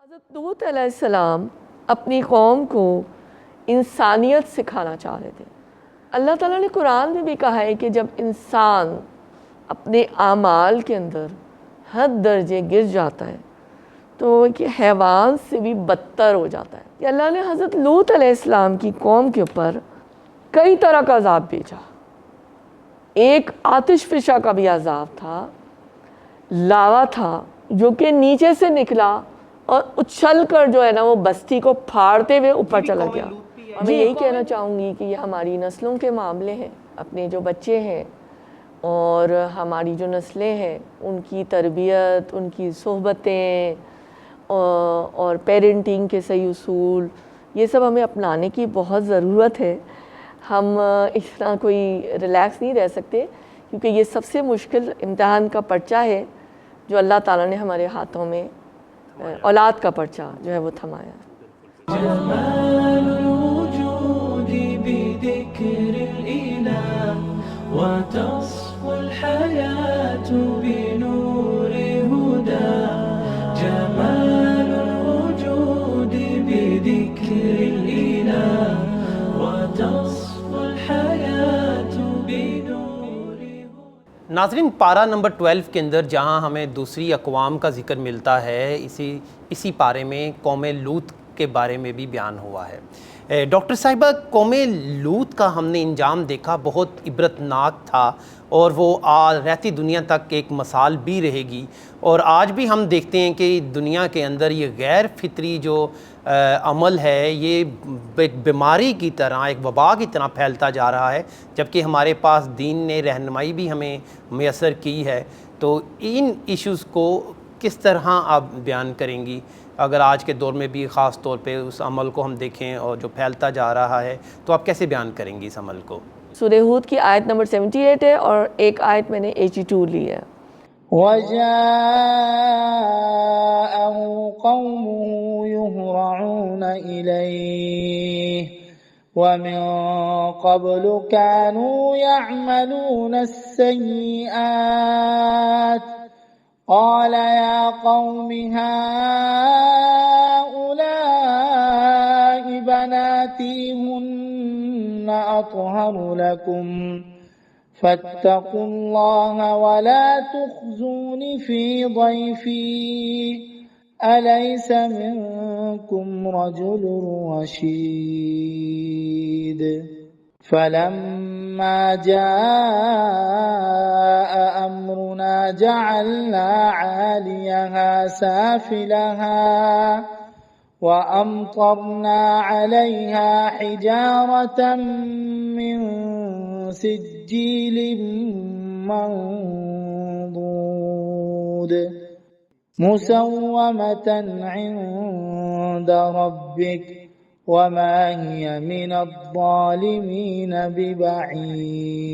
حضرت لوط علیہ السلام اپنی قوم کو انسانیت سکھانا چاہ رہے تھے۔ اللہ تعالیٰ نے قرآن میں بھی کہا ہے کہ جب انسان اپنے اعمال کے اندر حد درجے گر جاتا ہے تو وہ کہ حیوان سے بھی بدتر ہو جاتا ہے۔ کہ اللہ نے حضرت لوط علیہ السلام کی قوم کے اوپر کئی طرح کا عذاب بھیجا۔ ایک آتش فشاں کا بھی عذاب تھا، لاوا تھا جو کہ نیچے سے نکلا اور اچھل کر جو ہے نا وہ بستی کو پھاڑتے ہوئے اوپر چلا گیا۔ میں یہی کہنا چاہوں گی کہ یہ ہماری نسلوں کے معاملے ہیں، اپنے جو بچے ہیں اور ہماری جو نسلیں ہیں ان کی تربیت، ان کی صحبتیں اور پیرنٹنگ کے صحیح اصول، یہ سب ہمیں اپنانے کی بہت ضرورت ہے۔ ہم اس طرح کوئی ریلیکس نہیں رہ سکتے کیونکہ یہ سب سے مشکل امتحان کا پرچہ ہے جو اللہ تعالیٰ نے ہمارے ہاتھوں میں اولاد کا پرچہ جو ہے وہ تھمایا۔ جمال الوجود بذكر الإله وتصفو الحياة بنور هدى جمال الوجود بذكر الإله وتصفو الحياة بنور هدى۔ ناظرین، پارہ نمبر 12 کے اندر جہاں ہمیں دوسری اقوام کا ذکر ملتا ہے، اسی پارے میں قوم لوط کے بارے میں بھی بیان ہوا ہے۔ ڈاکٹر صاحبہ، قوم لوط کا ہم نے انجام دیکھا، بہت عبرتناک تھا اور وہ رہتی دنیا تک ایک مثال بھی رہے گی۔ اور آج بھی ہم دیکھتے ہیں کہ دنیا کے اندر یہ غیر فطری جو عمل ہے یہ ایک بیماری کی طرح، ایک وبا کی طرح پھیلتا جا رہا ہے، جبکہ ہمارے پاس دین نے رہنمائی بھی ہمیں میسر کی ہے۔ تو ان ایشوز کو کس طرح آپ بیان کریں گی اگر آج کے دور میں بھی خاص طور پہ اس عمل کو ہم دیکھیں اور جو پھیلتا جا رہا ہے، تو آپ کیسے بیان کریں گی اس عمل کو؟ سورہ ہود کی آیت نمبر 78 ہے اور ایک آیت میں نے 82 لی ہے۔ وَجَاءَهُ قَوْمُهُ يُهْرَعُونَ إِلَيْهِ وَمِن قَبْلُ كَانُوا يَعْمَلُونَ السَّيِّئَاتِ قَالَ يَا قَوْمِ هَٰؤُلَاءِ بَنَاتِي هُنَّ أَطْهَرُ لَكُمْ فاتقوا الله ولا تخزون في ضيفي أليس منكم رجل رشيد فلما جاء أمرنا جعلنا عاليها سافلها وأمطرنا عليها حجارة من سجيل منضود مسومة عند ربك وما هي من الظالمين ببعيد۔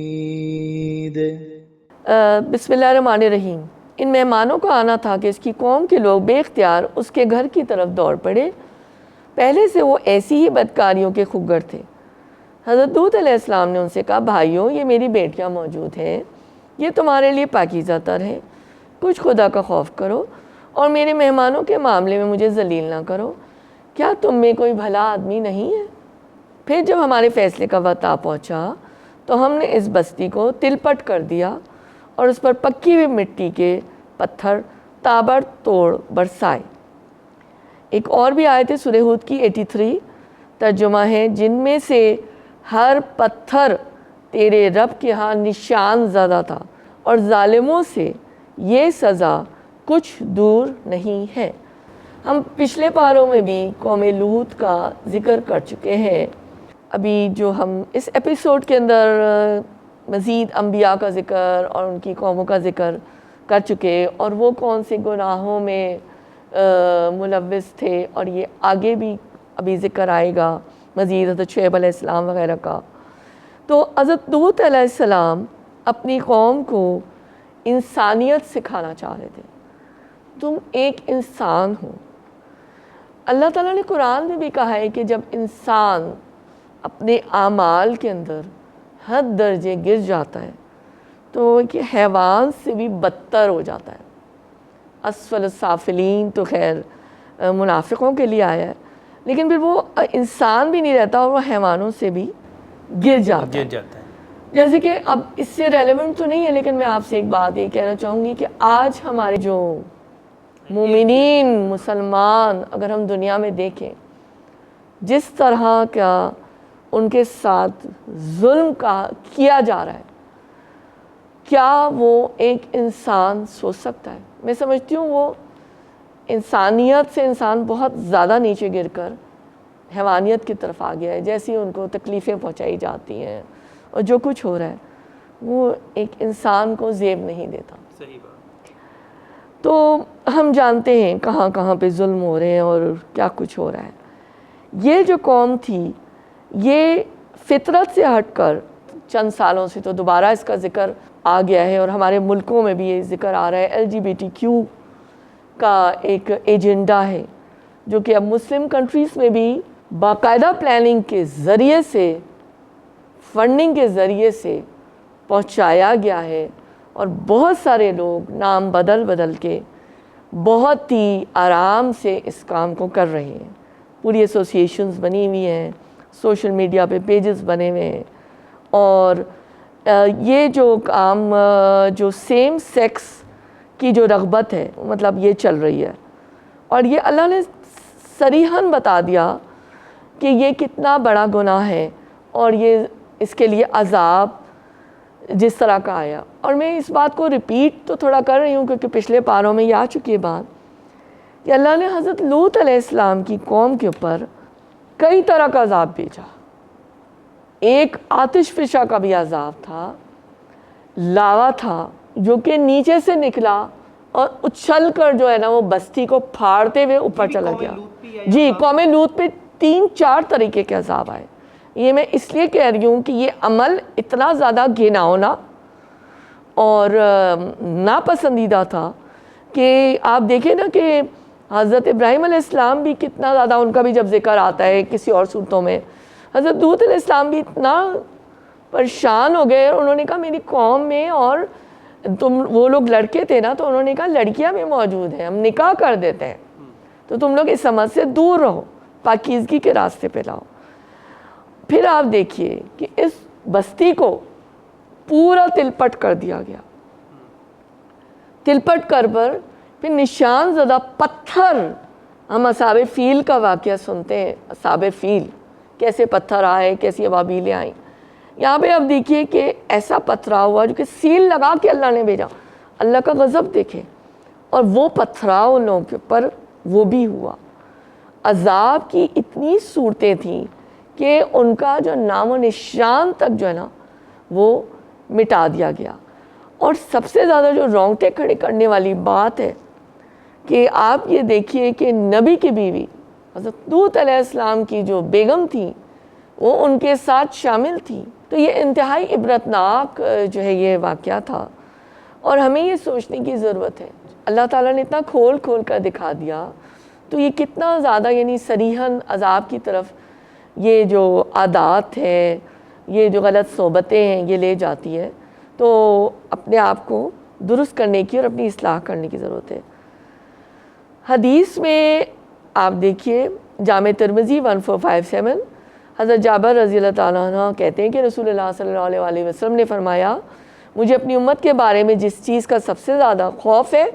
بسم اللہ الرحمن الرحیم۔ ان مہمانوں کا آنا تھا کہ اس کی قوم کے لوگ بے اختیار اس کے گھر کی طرف دوڑ پڑے۔ پہلے سے وہ ایسی ہی بدکاریوں کے خگر تھے۔ حضرت لوط علیہ السلام نے ان سے کہا، بھائیوں، یہ میری بیٹیاں موجود ہیں، یہ تمہارے لیے پاکیزہ تر ہیں، کچھ خدا کا خوف کرو اور میرے مہمانوں کے معاملے میں مجھے ذلیل نہ کرو۔ کیا تم میں کوئی بھلا آدمی نہیں ہے؟ پھر جب ہمارے فیصلے کا وقت آ پہنچا تو ہم نے اس بستی کو تل پٹ کر دیا اور اس پر پکی ہوئی مٹی کے پتھر تابڑ توڑ برسائے۔ ایک اور بھی آیت ہے سورہ ہود کی 83، ترجمہ ہے، جن میں سے ہر پتھر تیرے رب کے ہاں نشان زدہ تھا اور ظالموں سے یہ سزا کچھ دور نہیں ہے۔ ہم پچھلے پاروں میں بھی قوم لوط کا ذکر کر چکے ہیں۔ ابھی جو ہم اس ایپیسوڈ کے اندر مزید انبیاء کا ذکر اور ان کی قوموں کا ذکر کر چکے اور وہ کون سے گناہوں میں ملوث تھے، اور یہ آگے بھی ابھی ذکر آئے گا مزید حضرت شعیب علیہ السلام وغیرہ کا۔ تو حضرت لوط علیہ السلام اپنی قوم کو انسانیت سکھانا چاہ رہے تھے۔ تم ایک انسان ہو۔ اللہ تعالیٰ نے قرآن میں بھی کہا ہے کہ جب انسان اپنے اعمال کے اندر حد درجے گر جاتا ہے تو کہ حیوان سے بھی بدتر ہو جاتا ہے۔ اسفل السافلین تو خیر मुनाफिकों के लिए आया है, लेकिन फिर वो इंसान भी नहीं रहता और वो हैवानों से भी गिर जाता गिर है। जाता है। जैसे कि अब इससे रेलेवेंट तो नहीं है, लेकिन मैं आपसे एक बात ये कहना चाहूँगी कि आज हमारे जो मोमिनीन मुसलमान अगर हम दुनिया में देखें, जिस तरह का उनके साथ जुल्म का किया जा रहा है, क्या वो एक इंसान सोच सकता है? मैं समझती हूँ वो इंसानियत से इंसान बहुत ज़्यादा नीचे गिरकर हैवानियत की तरफ आ गया है। जैसी उनको तकलीफ़ें पहुँचाई जाती हैं और जो कुछ हो रहा है वो एक इंसान को ज़ेब नहीं देता। सही बात। तो हम जानते हैं कहाँ कहाँ पे जुल्म हो रहे हैं और क्या कुछ हो रहा है। ये जो कौम थी, ये फितरत से हटकर चंद सालों से तो दोबारा इसका ज़िक्र आ गया है और हमारे मुल्कों में भी ये ज़िक्र आ रहा है। LGBTQ का एक एजेंडा है जो कि अब मुस्लिम कंट्रीज़ में भी बाकायदा प्लानिंग के ज़रिए से, फंडिंग के ज़रिए से पहुंचाया गया है और बहुत सारे लोग नाम बदल बदल के बहुत ही आराम से इस काम को कर रहे हैं। पूरी एसोसिएशंस बनी हुई हैं, सोशल मीडिया पे पेजेस बने हुए हैं और ये जो काम जो सेम सेक्स की जो रग़बत है मतलब ये चल रही है और ये अल्लाह ने सरीहन बता दिया कि ये कितना बड़ा गुनाह है और ये इसके लिए अज़ाब जिस तरह का आया। और मैं इस बात को रिपीट तो थोड़ा कर रही हूँ क्योंकि पिछले पारों में ये आ चुकी है बात कि अल्लाह ने हज़रत लूत अलैहिस्सलाम की कौम के ऊपर कई तरह का अज़ाब भेजा। एक आतिश फ़िशा का भी अज़ाब था, लावा था जो कि नीचे से निकला और उछल कर जो है ना वो बस्ती को फाड़ते हुए ऊपर चला गया। जी, कौम लूत पे 3-4 तरीके के अज़ाब आए। ये मैं इसलिए कह रही हूँ कि ये अमल इतना ज़्यादा घिनौना और नापसंदीदा था कि आप देखें ना कि हज़रत इब्राहीम अलैहिस्सलाम भी कितना ज़्यादा, उनका भी जब ज़िक्र आता है किसी और सूरतों में, हज़रत लूत अलैहिस्सलाम भी इतना परेशान हो गए और उन्होंने कहा मेरी कौम में और तुम, वो लोग लड़के थे ना, तो उन्होंने कहा लड़कियां भी मौजूद हैं, हम निकाह कर देते हैं, तो तुम लोग इस समझ से दूर रहो, पाकीज़गी के रास्ते पे लाओ। फिर आप देखिए कि इस बस्ती को पूरा तिलपट कर दिया गया। तिलपट कर पर फिर निशान ज़दा पत्थर, हम असाब फ़ील का वाक़या सुनते हैं, असाब फ़ील कैसे पत्थर आए, कैसी अबाबीलें आईं। यहाँ पे आप देखिए कि ऐसा पथराव हुआ जो कि सील लगा के अल्लाह ने भेजा। अल्लाह का गज़ब देखें, और वो पथराव उन लोगों के ऊपर वो भी हुआ। अज़ाब की इतनी सूरतें थीं कि उनका जो नामो निशान तक जो है ना वो मिटा दिया गया। और सबसे ज़्यादा जो रोंगटे खड़े करने वाली बात है कि आप ये देखिए कि नबी की बीवी हज़रत लूत अलैहिस्सलाम की जो बेगम थी वो उनके साथ शामिल थी। तो ये इंतहाई इबरतनाक जो है ये वाक़या था और हमें ये सोचने की ज़रूरत है। अल्लाह ताला ने इतना खोल खोल कर दिखा दिया, तो ये कितना ज़्यादा यानी सरीहन अज़ाब की तरफ ये जो आदात है, ये जो गलत सोबतें हैं ये ले जाती है। तो अपने आप को दुरुस्त करने की और अपनी इस्लाह करने की ज़रूरत है। हदीस में आप देखिए जामे तिरमिज़ी 1457 हज़रत जाबर रज़ी अल्लाह ताला अन्हु कहते हैं कि रसूलुल्लाह सल्लल्लाहु अलैहि वसल्लम ने फरमाया, मुझे अपनी उम्मत के बारे में जिस चीज़ का सबसे ज़्यादा खौफ है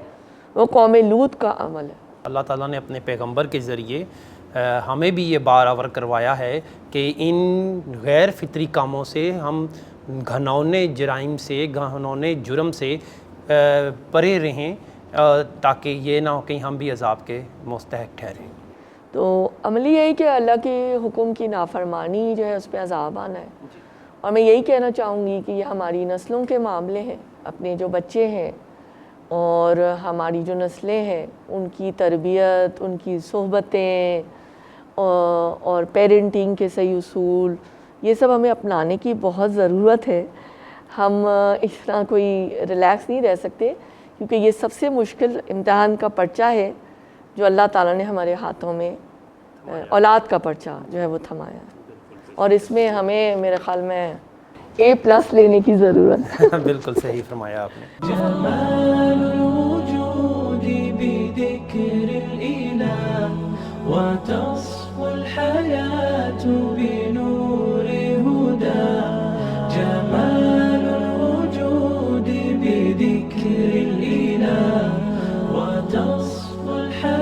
वो कौम लूत का अमल है। अल्लाह ताला ने अपने पैगंबर के ज़रिए हमें भी ये बारावर करवाया है कि इन गैर फितरी कामों से हम घनौने जराइम से, घनौने जुर्म से परे रहें ताकि ये ना हो कि हम भी अज़ाब के मुस्तहक ठहरें। तो अमली यही कि अल्लाह के हुक्म की नाफरमानी जो है उस पर अज़ाब आना है। और मैं यही कहना चाहूँगी कि ये हमारी नस्लों के मामले हैं, अपने जो बच्चे हैं और हमारी जो नस्लें हैं उनकी तरबियत, उनकी सोहबतें और पेरेंटिंग के सही उसूल, ये सब हमें अपनाने की बहुत ज़रूरत है। हम इस तरह कोई रिलैक्स नहीं रह सकते क्योंकि ये सबसे मुश्किल इम्तिहान का पर्चा है जो अल्लाह ताला ने हमारे हाथों में औलाद का पर्चा जो है वो थमाया है, और इसमें हमें मेरे ख़्याल में A+ लेने की ज़रूरत है। बिल्कुल सही फरमाया आपने। وتصفو الحياة بنور هدى جمال الوجود بذكر الإله وتصفو الحياة